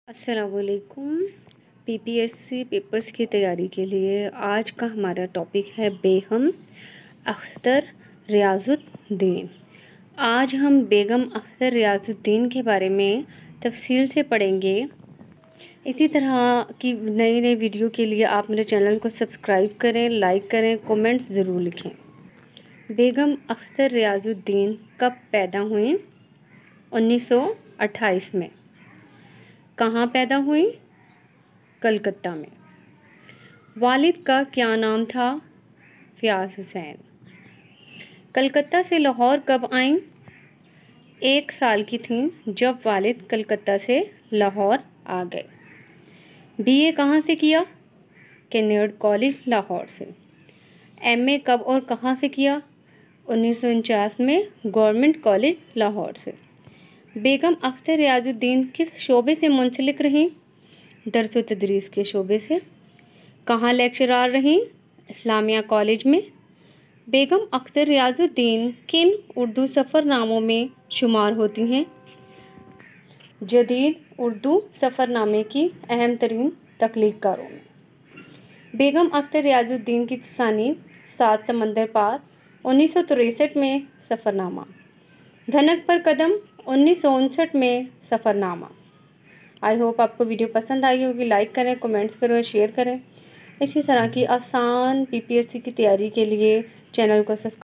अस्सलामुअलैकुम। PPSC papers की तैयारी के लिए आज का हमारा टॉपिक है बेगम अख्तर रियाजुद्दीन। आज हम बेगम अख्तर रियाजुद्दीन के बारे में तफसील से पढ़ेंगे। इसी तरह की नई नई वीडियो के लिए आप मेरे चैनल को सब्सक्राइब करें, लाइक करें, कमेंट्स ज़रूर लिखें। बेगम अख्तर रियाजुद्दीन कब पैदा हुई? 1928 में। कहाँ पैदा हुई? कलकत्ता में। वालिद का क्या नाम था? फ़याज़ हुसैन। कलकत्ता से लाहौर कब आईं? 1 साल की थीं जब वालिद कलकत्ता से लाहौर आ गए। बीए कहाँ से किया? कैनियड कॉलेज लाहौर से। एमए कब और कहाँ से किया? 1949 में गवर्नमेंट कॉलेज लाहौर से। बेगम अख्तर रियाजुद्दीन किस शोबे से मुंसलिक रहीं? दर्स व तदरीस के शोबे से। कहाँ लेक्चरार रहीं? इस्लामिया कॉलेज में। बेगम अख्तर रियाजुद्दीन किन उर्दू सफ़रनामों में शुमार होती हैं? जदीद उर्दू सफ़रनामे की अहम तरीन तख्लीक़कारों में। बेगम अख्तर रियाजुद्दीन की तसानीफ़ 7 समंदर पार 1963 में सफ़रनामा। धनक पर कदम 1959 में सफ़रनामा। आई होप आपको वीडियो पसंद आई होगी। लाइक करें, कमेंट्स करें, शेयर करें। इसी तरह की आसान पीपीएससी की तैयारी के लिए चैनल को सब्सक्राइब